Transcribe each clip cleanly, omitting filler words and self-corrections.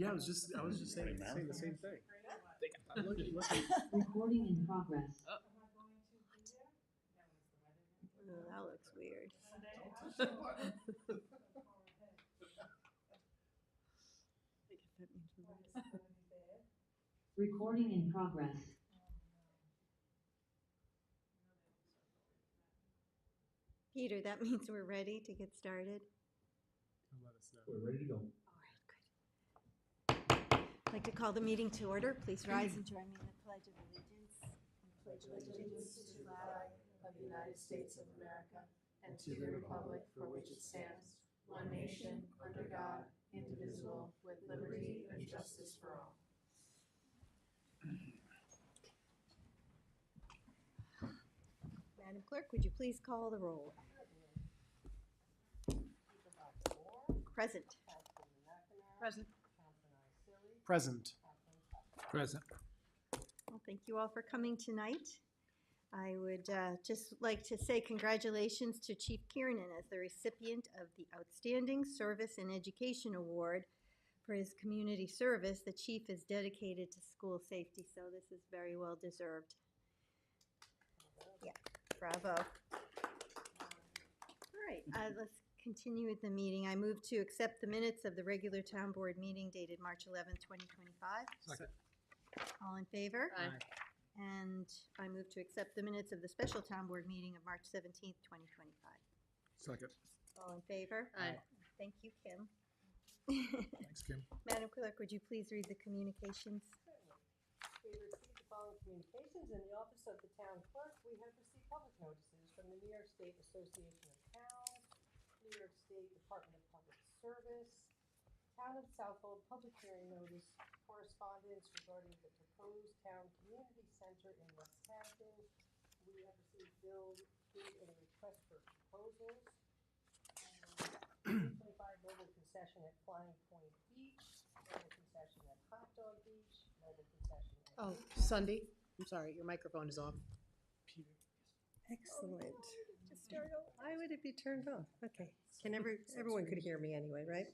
Yeah, I was just saying the same thing. I'm looking. Recording in progress. Oh, that looks weird. Recording in progress. Peter, that means we're ready to get started. Let us know. We're ready to go. All right, good. I'd like to call the meeting to order. Please rise and join me in the Pledge of Allegiance. I pledge allegiance to the flag of the United States of America and to the republic for which it stands, one nation, under God, indivisible, with liberty and justice for all. Madam Clerk, would you please call the roll? Present. Present. Present. Present. Well, thank you all for coming tonight. I would just like to say congratulations to Chief Kiernan as the recipient of the Outstanding Service in Education Award for his community service. The Chief is dedicated to school safety, so this is very well deserved. Yeah, bravo. All right, let's continue with the meeting. I move to accept the minutes of the regular town board meeting dated March 11th, 2025. Second. All in favor? Aye. And I move to accept the minutes of the special town board meeting of March 17th, 2025. Second. All in favor? Aye. Thank you, Kim. Thanks, Kim. Madam Clerk, would you please read the communications? We received the following communications. In the office of the town clerk, we have received public notices from the New York State Association of Towns, New York State Department of Public Service, Town of Southold public hearing notice, correspondence regarding the proposed town community center in West Hampton. We have received bills and a request for proposals. 25 mobile concession at Flying Point Beach, mobile concession at Hot Dog Beach, mobile concession at... Oh, Sunday, I'm sorry, your microphone is off. Excellent. Why would it be turned off? Okay, everyone could hear me anyway, right?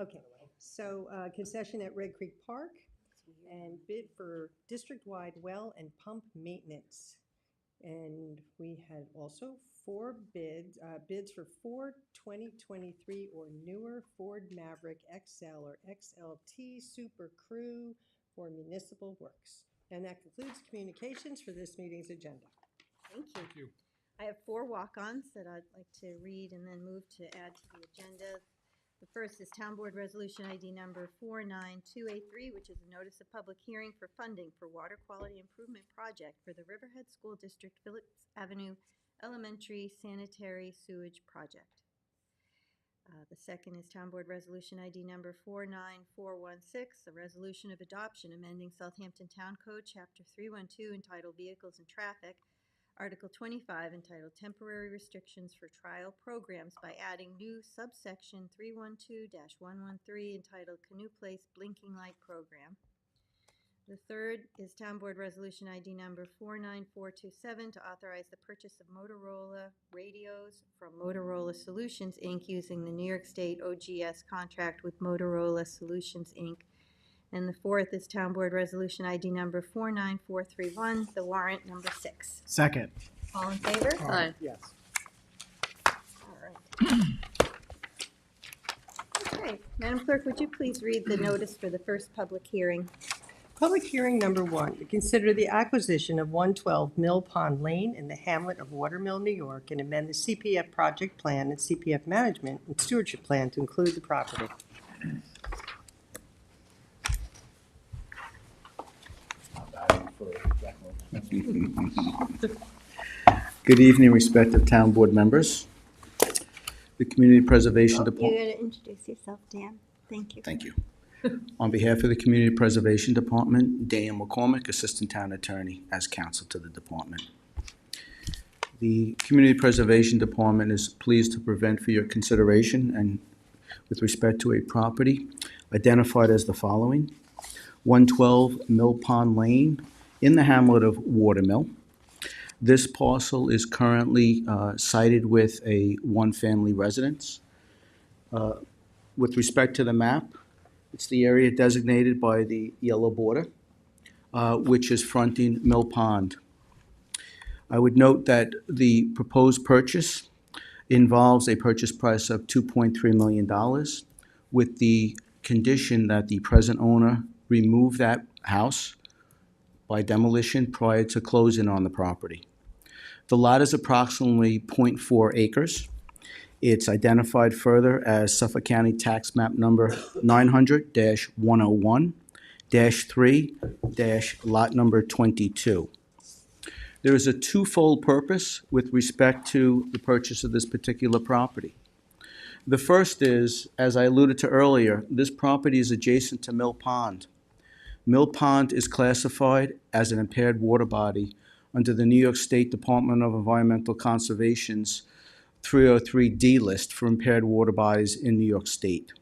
Okay, so concession at Red Creek Park and bid for district-wide well and pump maintenance. And we had also 4 bids for 4 2023 or newer Ford Maverick XL or XLT Super Crew for municipal works. And that concludes communications for this meeting's agenda. Thank you. Thank you. I have 4 walk-ons that I'd like to read and then move to add to the agenda. The first is Town Board Resolution ID number 49283, which is a notice of public hearing for funding for water quality improvement project for the Riverhead School District Phillips Avenue Elementary Sanitary Sewage Project. The second is Town Board Resolution ID number 49416, a resolution of adoption amending Southampton Town Code, Chapter 312, entitled Vehicles and Traffic, Article 25, entitled Temporary Restrictions for Trial Programs, by adding new subsection 312-113, entitled Canoe Place Blinking Light Program. The third is Town Board Resolution ID number 49427, to authorize the purchase of Motorola radios from Motorola Solutions, Inc., using the New York State OGS contract with Motorola Solutions, Inc. And the fourth is Town Board Resolution ID number 49431, the warrant number 6. Second. All in favor? Aye. Yes. All right. Okay, Madam Clerk, would you please read the notice for the first public hearing? Public hearing number 1, to consider the acquisition of 112 Mill Pond Lane in the hamlet of Watermill, New York, and amend the CPF project plan and CPF management and stewardship plan to include the property. Good evening, respective town board members. The Community Preservation You Department. gotta introduce yourself, Dan. Thank you. Thank you. On behalf of the Community Preservation Department, Dan McCormick, Assistant Town Attorney, as counsel to the department. The Community Preservation Department is pleased to present for your consideration and with respect to a property identified as the following: 112 Mill Pond Lane in the hamlet of Watermill. This parcel is currently sited with a one-family residence. With respect to the map, It's the area designated by the yellow border, which is fronting Mill Pond. I would note that the proposed purchase involves a purchase price of $2.3 million with the condition that the present owner remove that house by demolition prior to closing on the property. The lot is approximately 0.4 acres. It's identified further as Suffolk County Tax Map Number 900-101-3-Lot Number 22. There is a twofold purpose with respect to the purchase of this particular property. The first is, as I alluded to earlier, this property is adjacent to Mill Pond. Mill Pond is classified as an impaired water body under the New York State Department of Environmental Conservation's 303D list for impaired water bodies in New York State.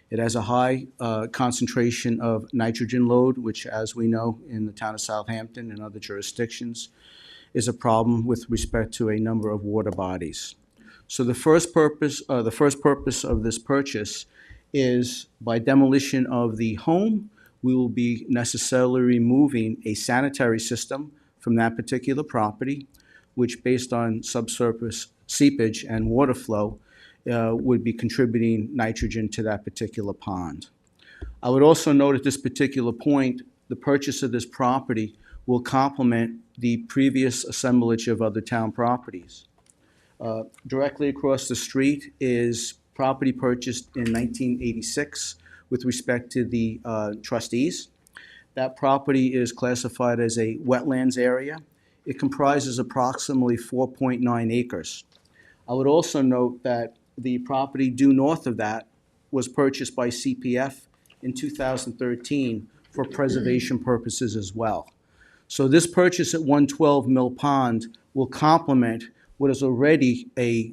It has a high concentration of nitrogen load, which, as we know, in the town of Southampton and other jurisdictions, is a problem with respect to a number of water bodies. So the first purpose of this purchase is, by demolition of the home, we will be necessarily removing a sanitary system from that particular property, which, based on subsurface seepage and water flow, would be contributing nitrogen to that particular pond. I would also note at this particular point, the purchase of this property will complement the previous assemblage of other town properties. Directly across the street is property purchased in 1986 with respect to the trustees. That property is classified as a wetlands area. It comprises approximately 4.9 acres. I would also note that the property due north of that was purchased by CPF in 2013 for preservation purposes as well. So this purchase at 112 Mill Pond will complement what is already a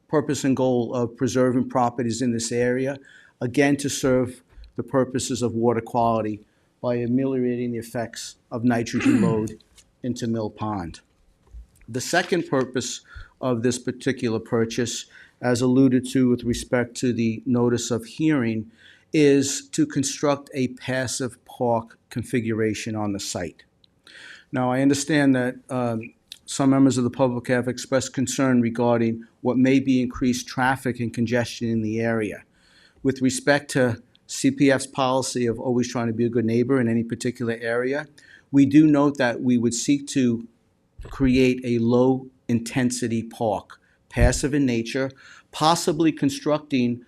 purpose and goal of preserving properties in this area, again to serve the purposes of water quality by ameliorating the effects of nitrogen load into Mill Pond. The second purpose of this particular purchase, as alluded to with respect to the notice of hearing, is to construct a passive park configuration on the site. Now, I understand that some members of the public have expressed concern regarding what may be increased traffic and congestion in the area. With respect to CPF's policy of always trying to be a good neighbor in any particular area, we do note that we would seek to create a low-intensity park, passive in nature, possibly constructing,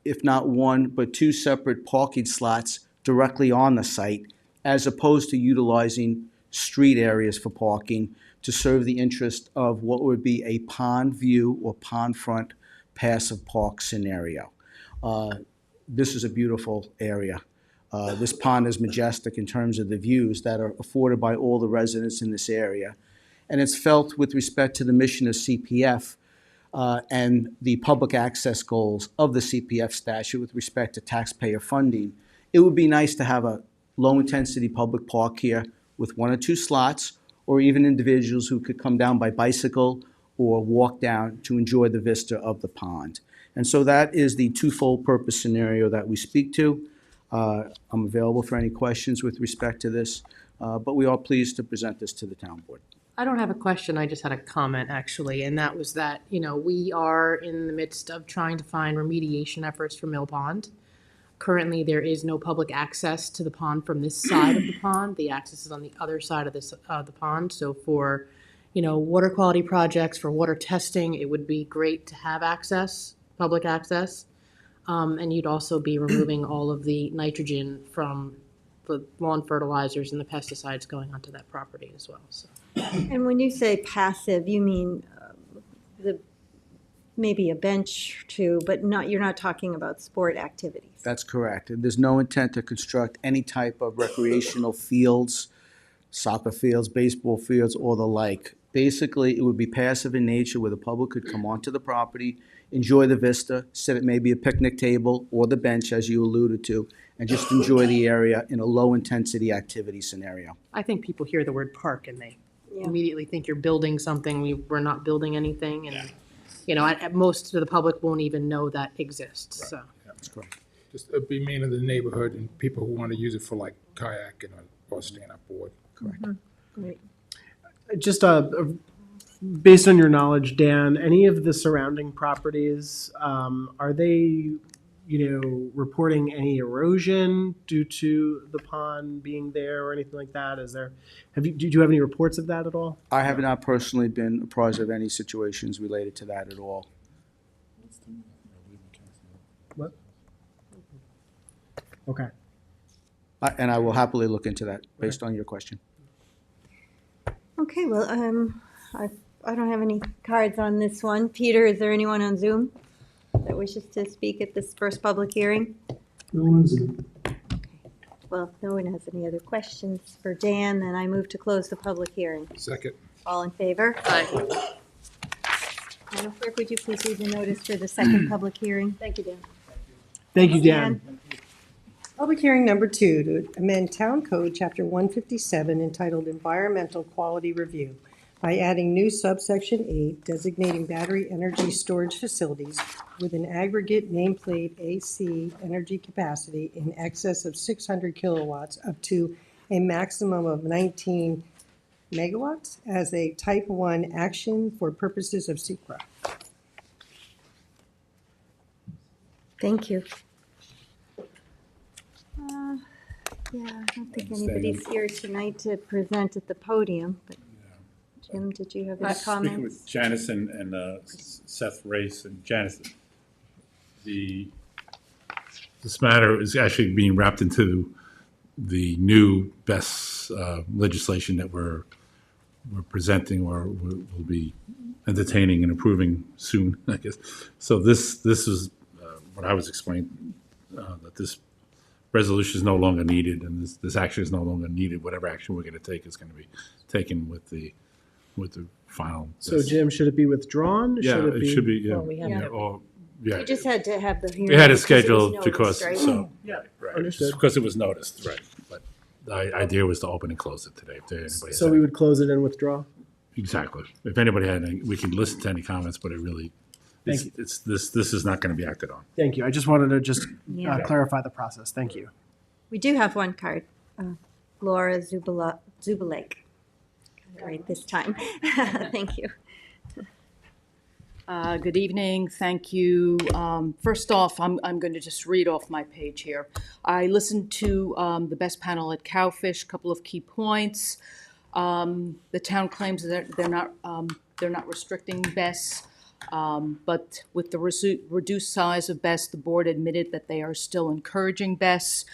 if not one, but two separate parking slots directly on the site, as opposed to utilizing street areas for parking to serve the interest of what would be a pond view or pond front passive park scenario. This is a beautiful area. This pond is majestic in terms of the views that are afforded by all the residents in this area. And it's felt with respect to the mission of CPF and the public access goals of the CPF statute with respect to taxpayer funding, it would be nice to have a low-intensity public park here with one or two slots, or even individuals who could come down by bicycle or walk down to enjoy the vista of the pond. And so that is the twofold purpose scenario that we speak to. I'm available for any questions with respect to this, but we are pleased to present this to the town board. I don't have a question, I just had a comment actually, and that was that, we are in the midst of trying to find remediation efforts for Mill Pond. Currently, there is no public access to the pond from this side of the pond. The access is on the other side of the pond. So for, water quality projects, for water testing, it would be great to have access, public access. And you'd also be removing all of the nitrogen from the lawn fertilizers and the pesticides going onto that property as well. So. And when you say passive, you mean maybe a bench too, but you're not talking about sport activities. That's correct. There's no intent to construct any type of recreational fields, soccer fields, baseball fields, or the like. Basically, it would be passive in nature where the public could come onto the property, enjoy the vista, sit at maybe a picnic table or the bench, as you alluded to, and just enjoy the area in a low-intensity activity scenario. I think people hear the word park and they immediately think you're building something. We're not building anything, and most of the public won't even know that exists. Right. So that's correct. Just be mainly the neighborhood and people who want to use it for like kayaking or stand-up board. Correct. Great. Just based on your knowledge, Dan, any of the surrounding properties, are they, reporting any erosion due to the pond being there or anything like that? Do you have any reports of that at all? I have not personally been apprised of any situations related to that at all. What? Okay. And I will happily look into that based on your question. Okay, well, I don't have any cards on this one. Peter, is there anyone on Zoom that wishes to speak at this first public hearing? No one's in. Well, if no one has any other questions for Dan, then I move to close the public hearing. Second. All in favor? Aye. Madam Clerk, would you please read the notice for the second public hearing? Thank you, Dan. Thank you, Dan. Public hearing number 2 to amend Town Code, Chapter 157, entitled Environmental Quality Review by adding new subsection 8 designating battery energy storage facilities with an aggregate nameplate AC energy capacity in excess of 600 kilowatts up to a maximum of 19 megawatts as a Type 1 action for purposes of SECRA. Thank you. Yeah, I don't think anybody's here tonight to present at the podium, but Jim, did you have any Speaking comments? with Janice and Seth Race and Janice, this matter is actually being wrapped into the new BESS legislation that we're presenting or will be entertaining and approving soon, I guess. So this is what I was explaining, that this resolution is no longer needed and this action is no longer needed. Whatever action we're going to take is going to be taken with the final. So, Jim, should it be withdrawn? Yeah, it should be, yeah. Well, we have Yeah, to- or, yeah. We just had to have the hearing. We had it because was scheduled noticed, because, right? so, Yeah, right, understood. because it was noticed, right. But the idea was to open and close it today. If there anybody So had- we would close it and withdraw? Exactly. If anybody had any, we can listen to any comments, but it really, Thank this is not going to be acted on. Thank you. I just wanted to Yeah. clarify the process. Thank you. We do have one card, Laura Zubalek. Got it right this time. Thank you. Good evening, thank you. First off, I'm going to just read off my page here. I listened to the best panel at Cowfish, couple of key points. The town claims that they're not restricting BESS, but with the reduced size of BESS, the board admitted that they are still encouraging BESS.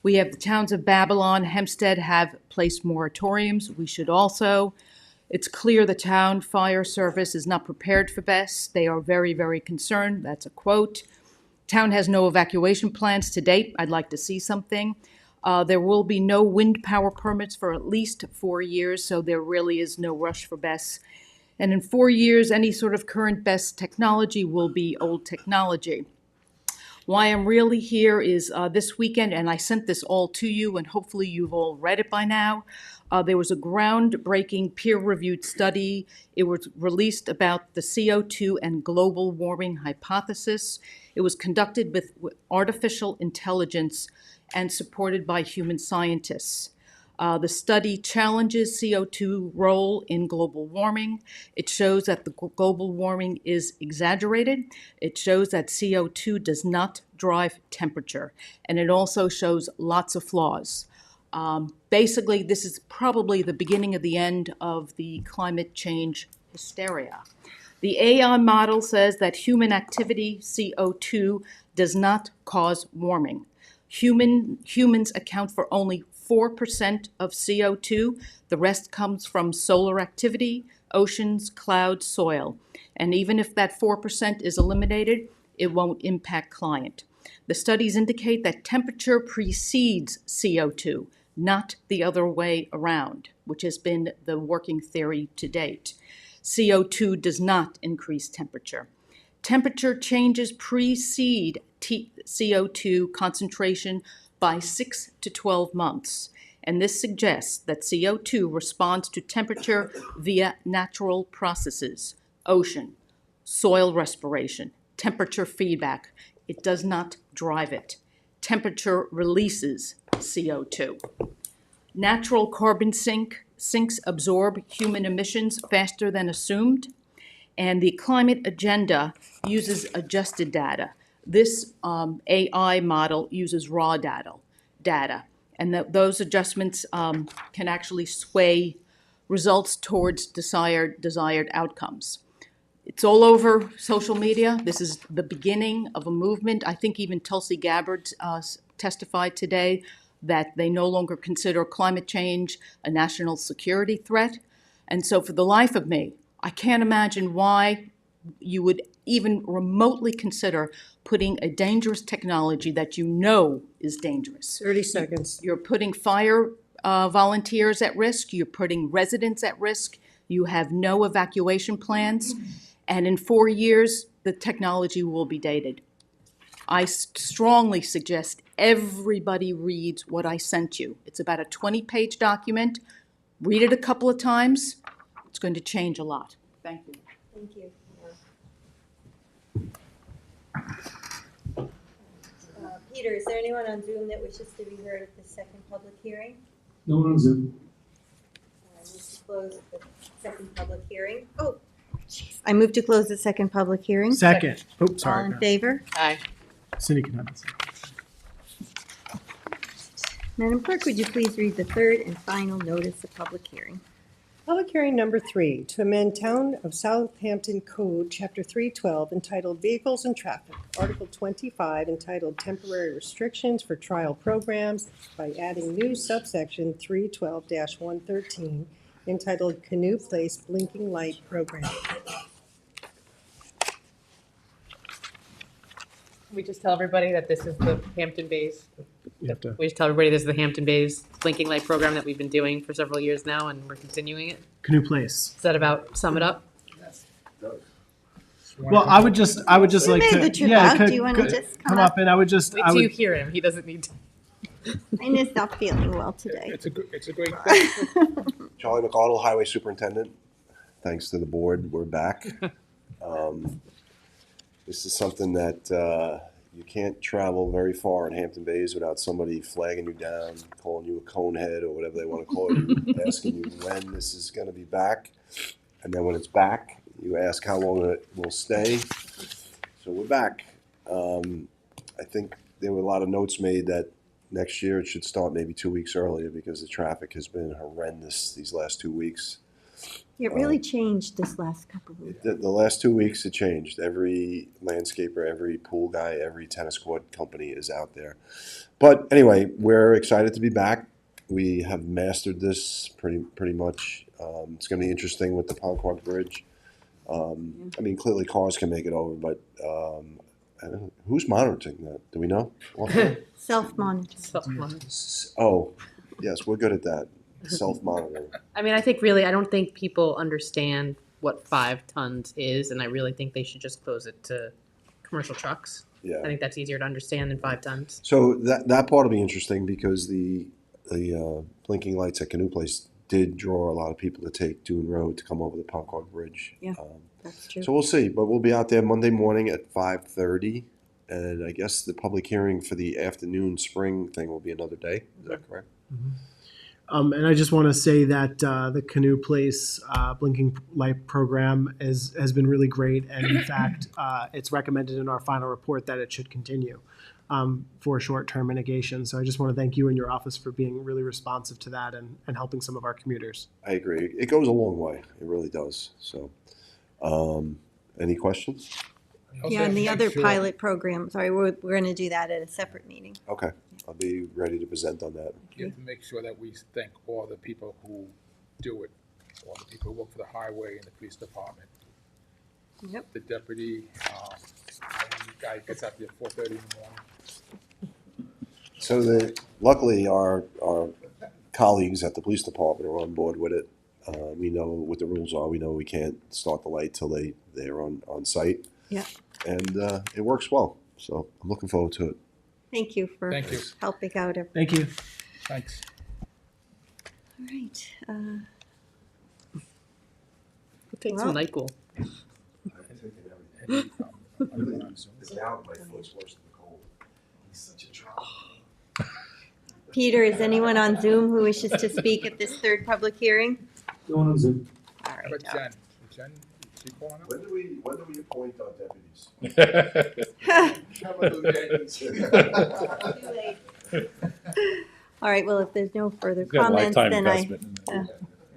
We have the towns of Babylon, Hempstead have placed moratoriums. We should also. It's clear the town fire service is not prepared for BESS. They are very, very concerned. That's a quote. Town has no evacuation plans to date. I'd like to see something. There will be no wind power permits for at least 4 years, so there really is no rush for BESS. And in 4 years, any sort of current BESS technology will be old technology. Why I'm really here is this weekend, and I sent this all to you, and hopefully you've all read it by now. There was a groundbreaking peer-reviewed study. It was released about the CO2 and global warming hypothesis. It was conducted with artificial intelligence and supported by human scientists. The study challenges CO2 role in global warming. It shows that the global warming is exaggerated. It shows that CO2 does not drive temperature. And it also shows lots of flaws. Basically, this is probably the beginning of the end of the climate change hysteria. The AI model says that human activity, CO2, does not cause warming. Humans account for only 4% of CO2. The rest comes from solar activity, oceans, clouds, soil. And even if that 4% is eliminated, it won't impact climate. The studies indicate that temperature precedes CO2, not the other way around, which has been the working theory to date. CO2 does not increase temperature. Temperature changes precede CO2 concentration by 6 to 12 months, and this suggests that CO2 responds to temperature via natural processes, ocean, soil respiration, temperature feedback. It does not drive it. temperature releases CO2. Natural carbon sinks absorb human emissions faster than assumed, and the climate agenda uses adjusted data. This AI model uses raw data, and those adjustments can actually sway results towards desired outcomes. It's all over social media. This is the beginning of a movement. I think even Tulsi Gabbard testified today that they no longer consider climate change a national security threat. And so for the life of me, I can't imagine why you would even remotely consider putting a dangerous technology that you know is dangerous. 30 seconds. You're putting fire volunteers at risk. You're putting residents at risk. You have no evacuation plans. And in 4 years, the technology will be dated. I strongly suggest everybody reads what I sent you. It's about a 20-page document. Read it a couple of times. It's going to change a lot. Thank you. Thank you. Peter, is there anyone on Zoom that wishes to be heard at the second public hearing? No one on Zoom. I move to close the second public hearing. Oh, jeez. I move to close the second public hearing. Second. Oh, All sorry. in no. favor? Aye. Cindy can have this. Madam Clerk, would you please read the third and final notice of public hearing? Public hearing number 3, to amend Town of Southampton Code, Chapter 312, entitled Vehicles and Traffic, Article 25, entitled Temporary Restrictions for Trial Programs, by adding new subsection 312-113, entitled Canoe Place Blinking Light Program. We just tell everybody that this is the Hampton Bays. You have to. We just tell everybody this is the Hampton Bays blinking light program that we've been doing for several years now, and we're continuing it. Canoe Place. Does that about sum it up? Well, I would just We like made to. the trip yeah, out. Do you wanna just come up? and I would just. Wait I till you would. hear him. He doesn't need to. I'm just not feeling well today. It's a great thing. Charlie McArdle, Highway Superintendent. Thanks to the board, we're back. This is something that you can't travel very far in Hampton Bays without somebody flagging you down, calling you a conehead or whatever they want to call you, asking you when this is going to be back. And then when it's back, you ask how long it will stay. So we're back. I think there were a lot of notes made that next year it should start maybe 2 weeks earlier because the traffic has been horrendous these last 2 weeks. It really changed this last couple of weeks. The last 2 weeks it changed. Every landscaper, every pool guy, every tennis court company is out there. But anyway, we're excited to be back. We have mastered this pretty much. It's going to be interesting with the Ponquag Bridge. I mean, clearly cars can make it over, but I don't know. Who's monitoring that? Do we know? Self-monitoring. Oh, yes, we're good at that. Self-monitoring. I mean, I don't think people understand what 5 tons is, and I really think they should just close it to commercial trucks. Yeah. I think that's easier to understand than 5 tons. So that part will be interesting because the blinking lights at Canoe Place did draw a lot of people to take Dune Road to come over the Ponquag Bridge. Yeah, that's true. So we'll see, but we'll be out there Monday morning at 5:30, and I guess the public hearing for the afternoon spring thing will be another day. Is that correct? And I just want to say that the Canoe Place blinking light program has been really great, and in fact, it's recommended in our final report that it should continue for short-term mitigation. So I just want to thank you and your office for being really responsive to that and helping some of our commuters. I agree. It goes a long way. It really does. So, any questions? Yeah, and the other pilot program, sorry, we're going to do that at a separate meeting. Okay, I'll be ready to present on that. You have to make sure that we thank all the people who do it, all the people who work for the highway and the police department. Yep. The deputy, the guy gets out there at 4:30 in the morning. So luckily our colleagues at the police department are on board with it. We know what the rules are. We know we can't start the light till they're on site. Yeah. And it works well. So I'm looking forward to it. Thank you for Thank you. helping out. Thank you. Thanks. All right. We'll take Well. some NyQuil. Now my foot's worse than the cold. Peter, is anyone on Zoom who wishes to speak at this third public hearing? No one on Zoom. All How right. about Jen? Jen, is she calling up? When do we appoint our deputies? All right, well, if there's no further Got a comments, lifetime then I investment.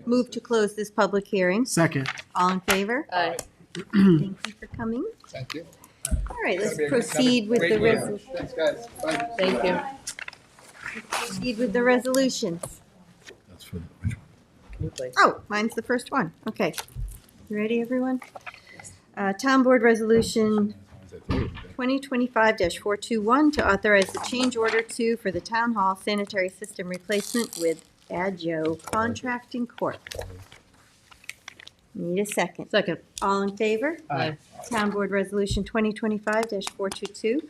move to close this public hearing. Second. All in favor? Aye. Thank you for coming. Thank you. All right, let's It's gonna be proceed with great the meeting. resolution. Thanks, guys. Bye. Thank you. Proceed with the resolutions. That's for which one? New place. Oh, mine's the first one. Okay. You ready, everyone? Town Board Resolution 2025-421 to authorize the change order two for the Town Hall sanitary system replacement with Adjo Contracting Corp. Need a second. Second. All in favor? Aye. Town Board Resolution 2025-422,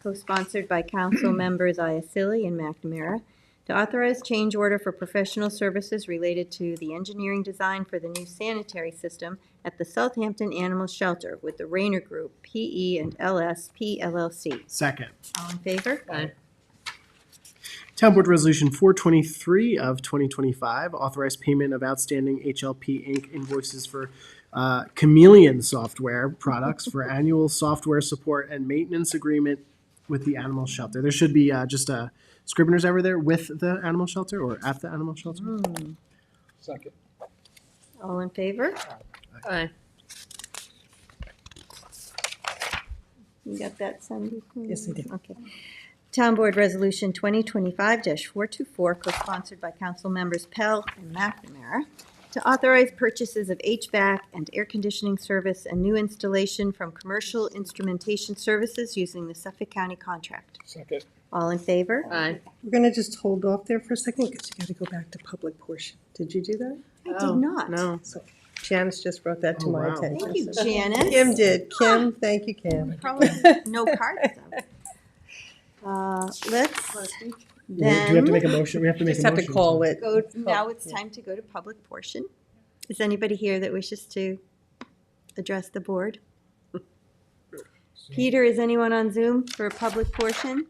co-sponsored by council members Iacilli and McNamara, to authorize change order for professional services related to the engineering design for the new sanitary system at the Southampton Animal Shelter with the Rayner Group, PE and LSP LLC. Second. All in favor? Aye. Town Board Resolution 423 of 2025, authorized payment of outstanding HLP Inc. invoices for Chameleon software products for annual software support and maintenance agreement with the animal shelter. There should be just a Scribner's ever there with the animal shelter or at the animal shelter? Second. All in favor? Aye. You got that, Sandy? Yes, I did. Okay. Town Board Resolution 2025-424, co-sponsored by council members Pell and McNamara, to authorize purchases of HVAC and air conditioning service and new installation from commercial instrumentation services using the Suffolk County contract. Second. All in favor? Aye. We're gonna just hold off there for a second because you gotta go back to public portion. Did you do that? I did not. No. So Janice just brought that to Oh, my wow. attention. Thank you, so- Janice. Kim did. Kim, thank you, Kim. Probably no cards, though. Let's Do we have to make a then motion? We have to make Just a have motion. to call it. go, now it's time to go to public portion. Is anybody here that wishes to address the board? Peter, is anyone on Zoom for a public portion?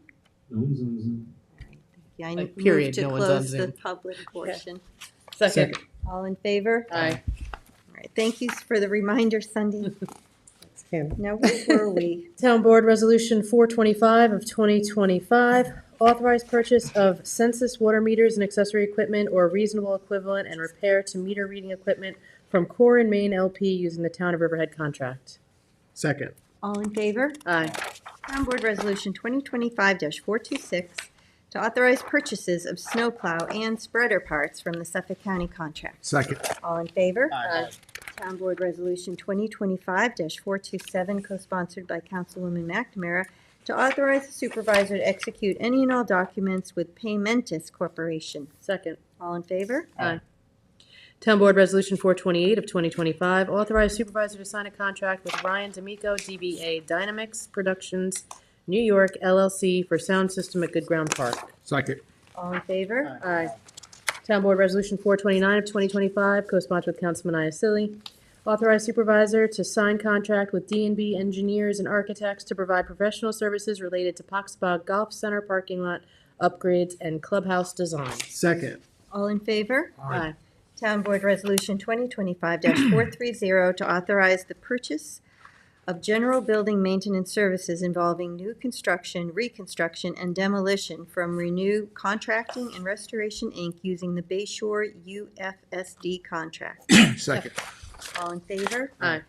Yeah, I Like, move period, to no one's on close the Zoom. public portion. Second. All in favor? Aye. All right, thank you for the reminder, Sunday. Kim. Now, where were we? Town Board Resolution 425 of 2025, authorized purchase of census water meters and accessory equipment or reasonable equivalent and repair to meter reading equipment from Core and Main LP using the Town of Riverhead contract. Second. All in favor? Aye. Town Board Resolution 2025-426 to authorize purchases of snowplow and spreader parts from the Suffolk County contract. Second. All in favor? Aye. Town Board Resolution 2025-427, co-sponsored by Councilwoman McNamara, to authorize the supervisor to execute any and all documents with Paymentus Corporation. Second. All in favor? Aye. Town Board Resolution 428 of 2025, authorized supervisor to sign a contract with Ryan D'Amico, DBA Dynamics Productions, New York LLC for sound system at Good Ground Park. Second. All in favor? Aye. Town Board Resolution 429 of 2025, co-sponsored with Councilman Iacilli, authorized supervisor to sign contract with D&B Engineers and Architects to provide professional services related to Poxbog Golf Center parking lot upgrades and clubhouse design. Second. All in favor? Aye. Town Board Resolution 2025-430 to authorize the purchase of general building maintenance services involving new construction, reconstruction, and demolition from Renew Contracting and Restoration, Inc., using the Bayshore UFSD contract. Second. All in favor? Aye.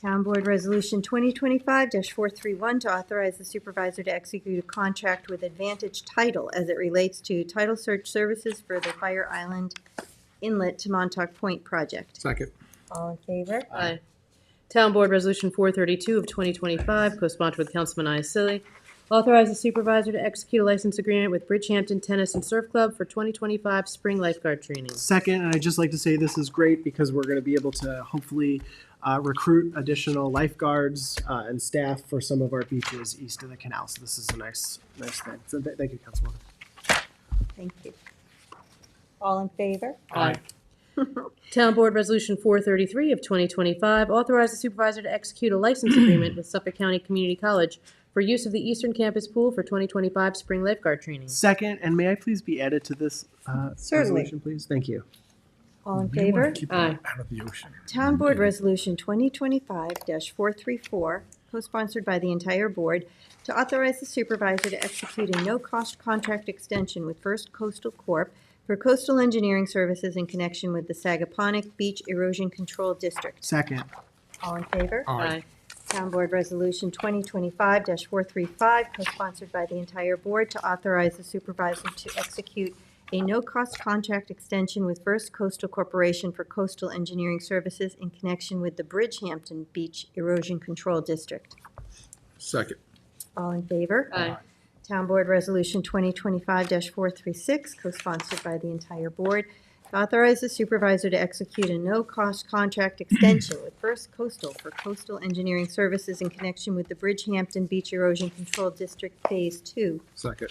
Town Board Resolution 2025-431 to authorize the supervisor to execute a contract with Advantage Title as it relates to title search services for the Fire Island Inlet to Montauk Point project. Second. All in favor? Aye. Town Board Resolution 432 of 2025, co-sponsored with Councilman Iacilli, authorize the supervisor to execute a license agreement with Bridgehampton Tennis and Surf Club for 2025 spring lifeguard training. Second, and I'd just like to say this is great because we're going to be able to hopefully recruit additional lifeguards and staff for some of our beaches east of the canal. So this is a nice thing. So thank you, Councilwoman. Thank you. All in favor? Aye. Town Board Resolution 433 of 2025, authorize the supervisor to execute a license agreement with Suffolk County Community College for use of the Eastern Campus Pool for 2025 spring lifeguard training. Second, and may I please be added to this Certainly. resolution, please? Thank you. All in You wanna favor? keep Aye. it out of the ocean. Town Board Resolution 2025-434, co-sponsored by the entire board, to authorize the supervisor to execute a no-cost contract extension with First Coastal Corp. For coastal engineering services in connection with the Sagaponic Beach Erosion Control District. Second. All in favor? Aye. Town Board Resolution 2025-435, co-sponsored by the entire board, to authorize the supervisor to execute a no-cost contract extension with First Coastal Corporation for coastal engineering services in connection with the Bridgehampton Beach Erosion Control District. Second. All in favor? Aye. Town Board Resolution 2025-436, co-sponsored by the entire board, to authorize the supervisor to execute a no-cost contract extension with First Coastal for coastal engineering services in connection with the Bridgehampton Beach Erosion Control District Phase 2. Second.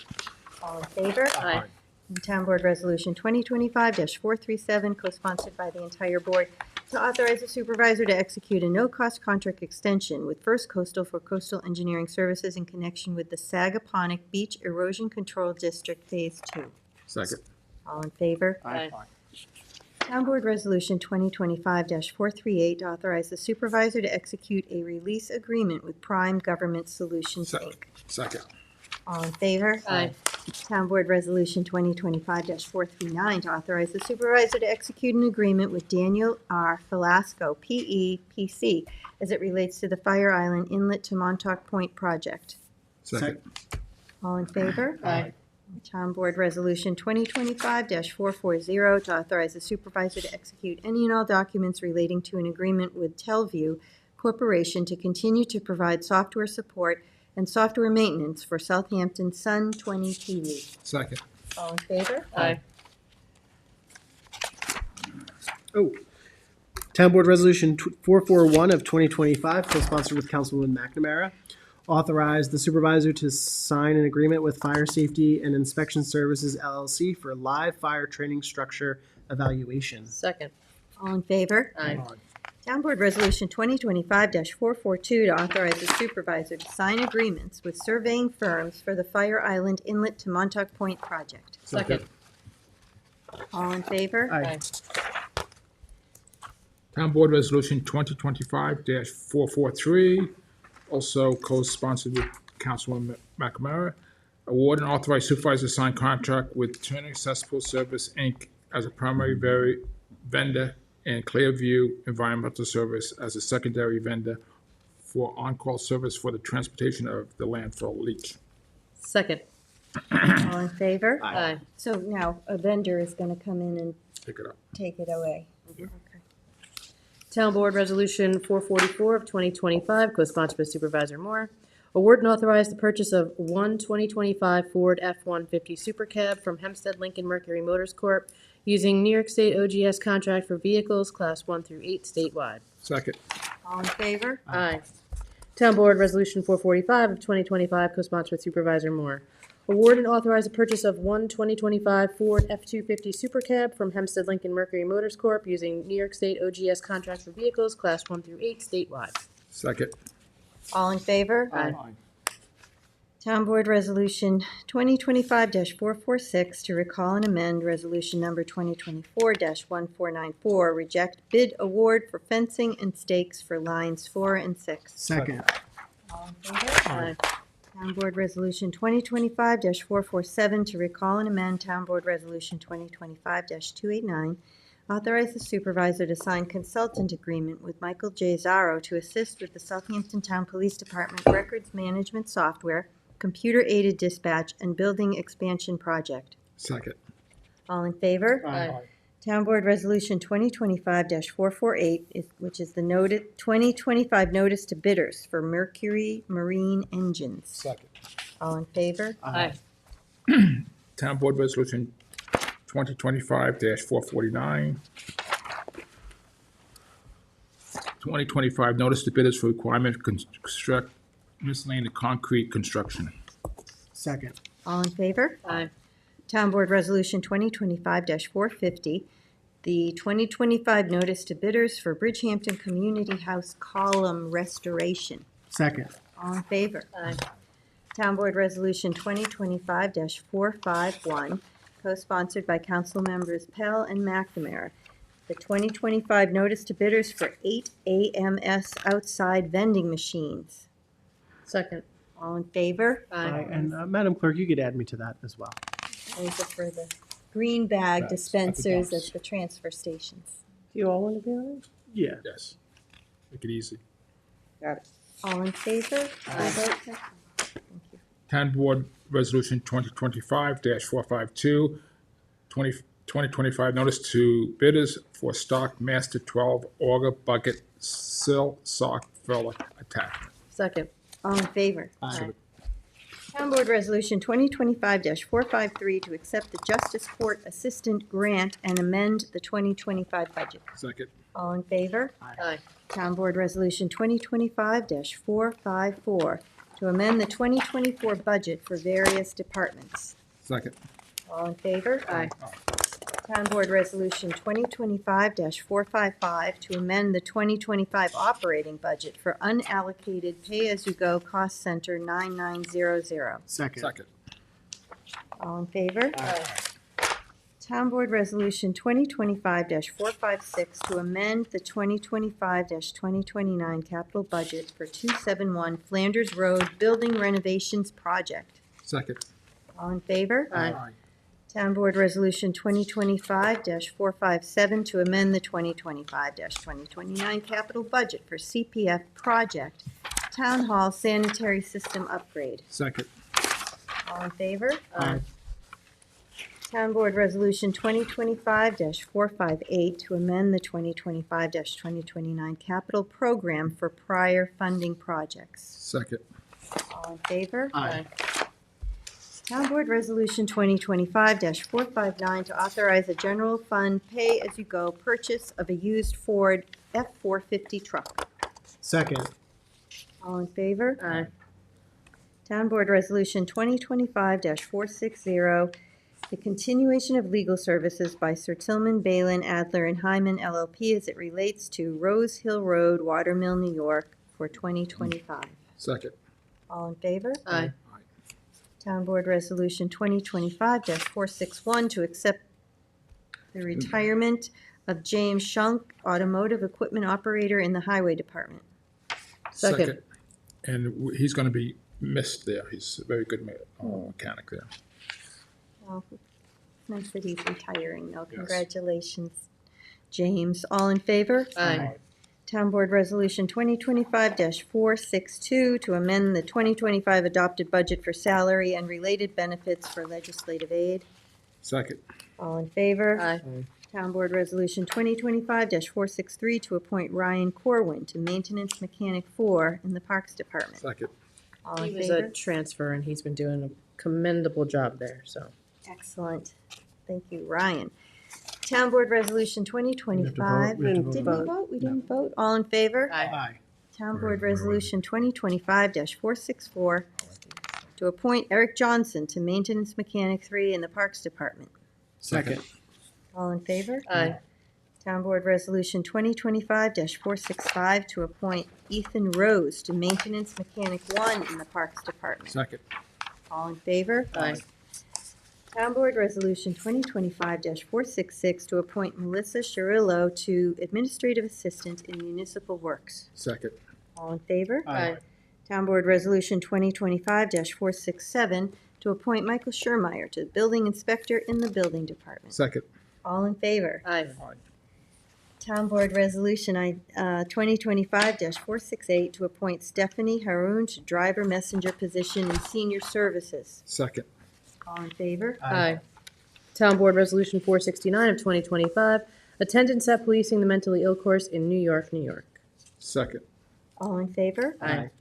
All in favor? Aye. And Town Board Resolution 2025-437, co-sponsored by the entire board, to authorize the supervisor to execute a no-cost contract extension with First Coastal for coastal engineering services in connection with the Sagaponic Beach Erosion Control District Phase 2. Second. All in favor? Aye. Town Board Resolution 2025-438, to authorize the supervisor to execute a release agreement with Prime Government Solutions, Second. Inc. Second. All in favor? Aye. Town Board Resolution 2025-439, to authorize the supervisor to execute an agreement with Daniel R. Velasco, P.E., P.C., as it relates to the Fire Island Inlet to Montauk Point project. Second. All in favor? Aye. Town Board Resolution 2025-440, to authorize the supervisor to execute any and all documents relating to an agreement with Telview Corporation to continue to provide software support and software maintenance for Southampton Sun 20 TV. Second. All in favor? Aye. Oh, Town Board Resolution 441 of 2025, co-sponsored with Councilwoman McNamara, authorize the supervisor to sign an agreement with Fire Safety and Inspection Services LLC for live fire training structure evaluation. Second. All in favor? Aye. Town Board Resolution 2025-442, to authorize the supervisor to sign agreements with surveying firms for the Fire Island Inlet to Montauk Point project. Second. All in favor? Aye. Town Board Resolution 2025-443, also co-sponsored with Councilwoman McNamara. Award and authorize supervisor to sign contract with Turner Accessible Service, Inc. as a primary vendor and Clearview Environmental Service as a secondary vendor for on-call service for the transportation of the landfill leach. Second. All in favor? Aye. So now a vendor is going to come in and Pick it up. take it away. Okay. Town Board Resolution 444 of 2025, co-sponsored by Supervisor Moore. Award and authorize the purchase of one 2025 Ford F-150 Super Cab from Hempstead Lincoln Mercury Motors Corp. using New York State OGS contract for vehicles Class 1 through 8 statewide. Second. All in favor? Aye. Town Board Resolution 445 of 2025, co-sponsored with Supervisor Moore. Award and authorize the purchase of one 2025 Ford F-250 Super Cab from Hempstead Lincoln Mercury Motors Corp. using New York State OGS contract for vehicles Class 1 through 8 statewide. Second. All in favor? Aye. Town Board Resolution 2025-446 to recall and amend Resolution Number 2024-1494, reject bid award for fencing and stakes for lines 4 and 6. Second. All in favor? Aye. Town Board Resolution 2025-447 to recall and amend Town Board Resolution 2025-289, authorize the supervisor to sign consultant agreement with Michael J. Zaro to assist with the Southampton Town Police Department Records Management Software, Computer-Aided Dispatch, and Building Expansion Project. Second. All in favor? Aye. Town Board Resolution 2025-448, which is the 2025 notice to bidders for Mercury Marine engines. Second. All in favor? Aye. Town Board Resolution 2025-449. 2025 notice to bidders for requirement to construct miscellaneous concrete construction. Second. All in favor? Aye. Town Board Resolution 2025-450, the 2025 notice to bidders for Bridgehampton Community House column restoration. Second. All in favor? Aye. Town Board Resolution 2025-451, co-sponsored by Council Members Pell and McNamara. The 2025 notice to bidders for 8 AMS outside vending machines. Second. All in favor? Aye. And Madam Clerk, you could add me to that as well. Those are for the green bag Bags at the dispensers dumps. at the transfer stations. Do you all want to be on it? Yeah. Yes. Make it easy. Got it. All in favor? Full vote? Thank you. Town Board Resolution 2025-452, 2025 notice to bidders for stock master 12 auger bucket sill sock filler attack. Second. All in favor? Aye. Town Board Resolution 2025-453 to accept the Justice Court Assistant Grant and amend the 2025 budget. Second. All in favor? Aye. Town Board Resolution 2025-454 to amend the 2024 budget for various departments. Second. All in favor? Aye. Town Board Resolution 2025-455 to amend the 2025 operating budget for unallocated pay-as-you-go cost center 9900. Second. Second. All in favor? Aye. Town Board Resolution 2025-456 to amend the 2025-2029 capital budget for 271 Flanders Road Building Renovations Project. Second. All in favor? Aye. Town Board Resolution 2025-457 to amend the 2025-2029 capital budget for CPF project Town Hall Sanitary System Upgrade. Second. All in favor? Aye. Town Board Resolution 2025-458 to amend the 2025-2029 capital program for prior funding projects. Second. All in favor? Aye. Town Board Resolution 2025-459 to authorize a general fund pay-as-you-go purchase of a used Ford F-450 truck. Second. All in favor? Aye. Town Board Resolution 2025-460, the continuation of legal services by Sir Tillman, Balin, Adler, and Hyman LLP as it relates to Rose Hill Road, Watermill, New York for 2025. Second. All in favor? Aye. Town Board Resolution 2025-461 to accept the retirement of James Shunk, automotive equipment operator in the Highway Department. Second. And he's going to be missed there. He's a very good mechanic there. Well, it's nice that he's retiring, though. Yes. Congratulations, James. All in favor? Aye. Town Board Resolution 2025-462 to amend the 2025 adopted budget for salary and related benefits for legislative aid. Second. All in favor? Aye. Town Board Resolution 2025-463 to appoint Ryan Corwin to Maintenance Mechanic 4 in the Parks Department. Second. All He in was a favor? transfer and he's been doing a commendable job there, so. Excellent. Thank you, Ryan. Town Board Resolution 2025. We have to vote. Did we vote? We didn't vote. All in favor? Aye. Town Board Resolution 2025-464 to appoint Eric Johnson to Maintenance Mechanic 3 in the Parks Department. Second. All in favor? Aye. Town Board Resolution 2025-465 to appoint Ethan Rose to Maintenance Mechanic 1 in the Parks Department. Second. All in favor? Aye. Town Board Resolution 2025-466 to appoint Melissa Cirillo to Administrative Assistant in Municipal Works. Second. All in favor? Aye. Town Board Resolution 2025-467 to appoint Michael Schurmeyer to Building Inspector in the Building Department. Second. All in favor? Aye. Town Board Resolution 2025-468 to appoint Stephanie Haroon to Driver Messenger position in Senior Services. Second. All in favor? Aye. Town Board Resolution 469 of 2025, attendance at policing the mentally ill course in New York, New York. Second. All in favor? Aye.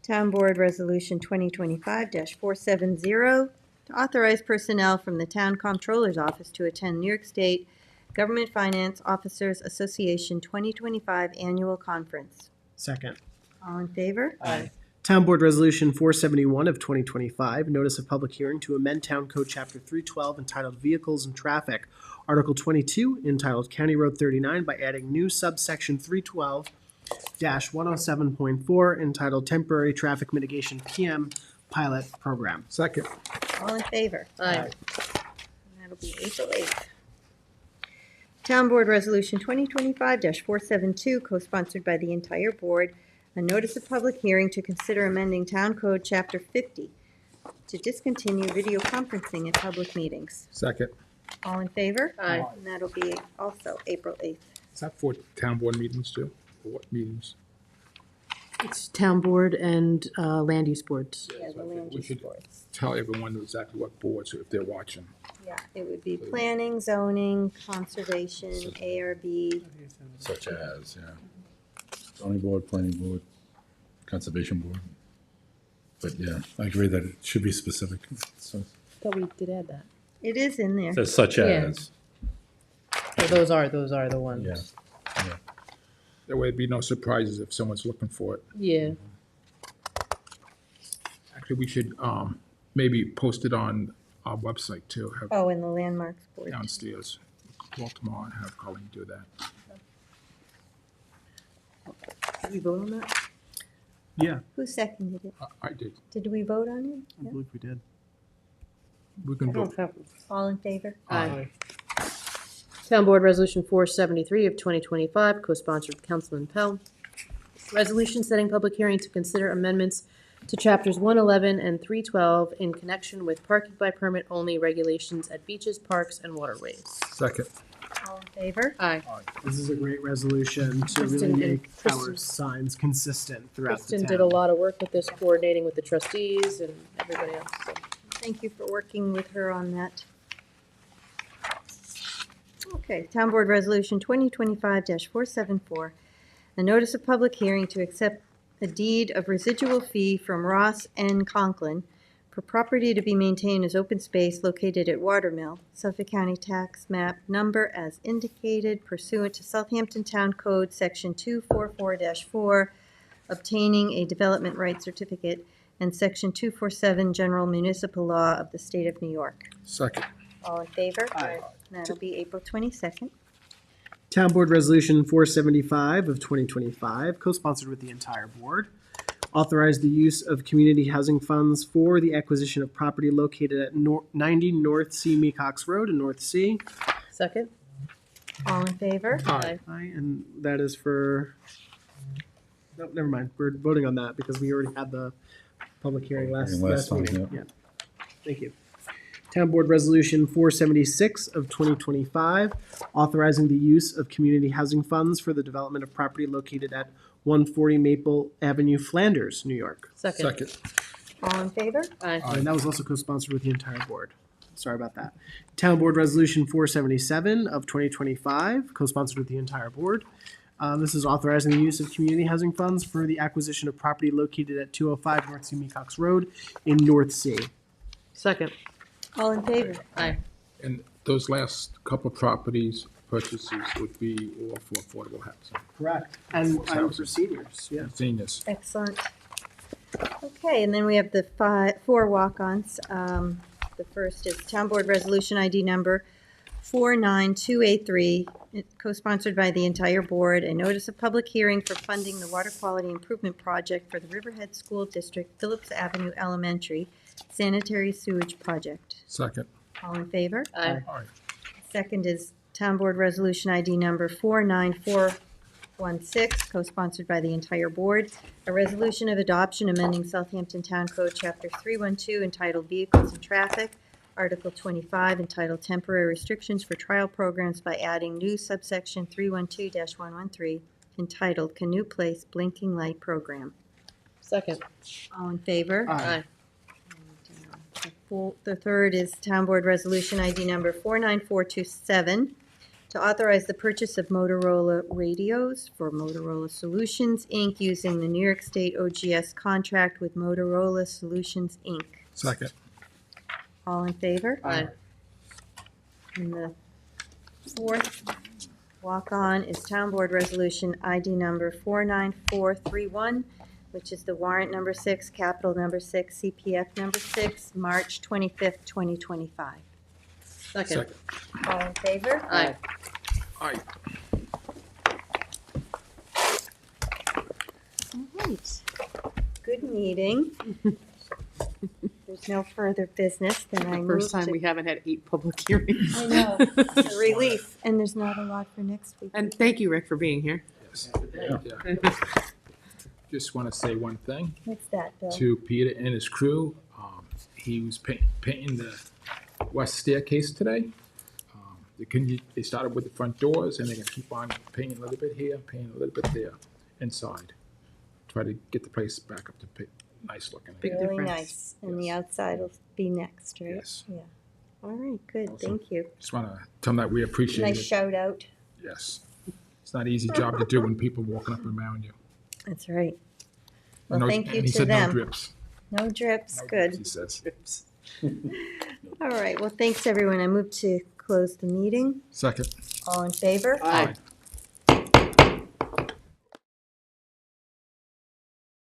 Town Board Resolution 2025-470 to authorize personnel from the Town Comptroller's Office to attend New York State Government Finance Officers Association 2025 Annual Conference. Second. All in favor? Aye. Town Board Resolution 471 of 2025, notice of public hearing to amend Town Code Chapter 312 entitled Vehicles and Traffic, Article 22 entitled County Road 39 by adding new subsection 312 107.4 entitled Temporary Traffic Mitigation PM Pilot Program. Second. All in favor? Aye. And that'll be April 8th. Town Board Resolution 2025-472, co-sponsored by the entire board, a notice of public hearing to consider amending Town Code Chapter 50 to discontinue video conferencing at public meetings. Second. All in favor? Aye. And that'll be also April 8th. Is that for town board meetings too? Or what meetings? It's town board and land use boards. Yeah, the land We use should boards. tell everyone exactly what boards, if they're watching. Yeah, it would be planning, zoning, conservation, ARB. Such as, zoning board, planning board, conservation board. But yeah, I agree that it should be specific. So, Thought we did add that. It is in there. it says such Yeah. as, Oh, those are the ones. yeah. That way there'd be no surprises if someone's looking for it. Yeah. Actually, we should, maybe post it on our website too, have Oh, and the landmarks board. downstairs. Call tomorrow and have Colleen do that. Did we vote on that? Yeah, Who seconded it? I did. Did we vote on it? I Yeah. believe we did. We can vote. All in favor? Aye. Town Board Resolution 473 of 2025, co-sponsored with Councilman Pell. Resolution setting public hearing to consider amendments to Chapters 111 and 312 in connection with parking by permit only regulations at beaches, parks, and waterways. Second. All in favor? Aye. This is a great resolution to really Kristen and make our Kristen- signs consistent throughout the Kristen town. did a lot of work with this, coordinating with the trustees and everybody else. So. Thank you for working with her on that. Okay, Town Board Resolution 2025-474, a notice of public hearing to accept a deed of residual fee from Ross N. Conklin for property to be maintained as open space located at Watermill, Suffolk County Tax Map Number as indicated pursuant to Southampton Town Code Section 244-4, obtaining a development right certificate, and Section 247 General Municipal Law of the State of New York. Second. All in favor? Aye. That'll be April 22nd. Town Board Resolution 475 of 2025, co-sponsored with the entire board, authorize the use of community housing funds for the acquisition of property located at 90 North C. Mecox Road in North Sea. Second? All in favor? Aye. Aye, and that is for, no, never mind, we're voting on that because we already had the public hearing last Time, meeting. Yeah. Thank you. Town Board Resolution 476 of 2025, authorizing the use of community housing funds for the development of property located at 140 Maple Avenue, Flanders, New York. Second? Second. All in favor? Aye. And that was also co-sponsored with the entire board. Sorry about that. Town Board Resolution 477 of 2025, co-sponsored with the entire board. This is authorizing the use of community housing funds for the acquisition of property located at 205 North Sea Mecox Road in North Sea. Second? All in favor? Aye. And those last couple properties purchases would be all for affordable housing. Correct. And for seniors, yeah. Seniors. Excellent. Okay, and then we have the four walk-ons. The first is Town Board Resolution ID number 49283, co-sponsored by the entire board, a notice of public hearing for funding the water quality improvement project for the Riverhead School District Phillips Avenue Elementary sanitary sewage project. Second. All in favor? Aye. Aye. Second is Town Board Resolution ID number 49416, co-sponsored by the entire board. A resolution of adoption amending Southampton Town Code Chapter 312 entitled Vehicles and Traffic, Article 25 entitled Temporary Restrictions for Trial Programs by adding new subsection 312-113 entitled Canoe Place Blinking Light Program. Second? All in favor? Aye. The third is Town Board Resolution ID number 49427 to authorize the purchase of Motorola radios for Motorola Solutions, Inc., using the New York State OGS contract with Motorola Solutions, Inc. Second. All in favor? Aye. And the fourth walk-on is Town Board Resolution ID number 49431, which is the warrant number 6, capital number 6, CPF number 6, March 25th, 2025. Second? All in favor? Aye. Aye. right. Good meeting. There's no further business, then I move First time to. we haven't had 8 public hearings. I know, it's a relief, and there's not a lot for next week. And thank you, Rick, for being here. Yes. Yeah. Just want to say one thing What's that, Bill? to Peter and his crew. He was painting the west staircase today. They started with the front doors, and they're gonna keep on painting a little bit here, painting a little bit there, inside. Try to get the place back up to nice looking. Big Really difference. nice, and the outside will be next, right? Yes. Yeah. All right, good, Awesome. thank you. Just want to tell them that we appreciate Nice it. shout out. Yes. It's not an easy job to do when people walking up around you. That's right. Well, No- thank you and he to said them. No drips. No drips, No good. drips, he says. All right, well, thanks, everyone. I move to close the meeting. Second. All in favor? Aye.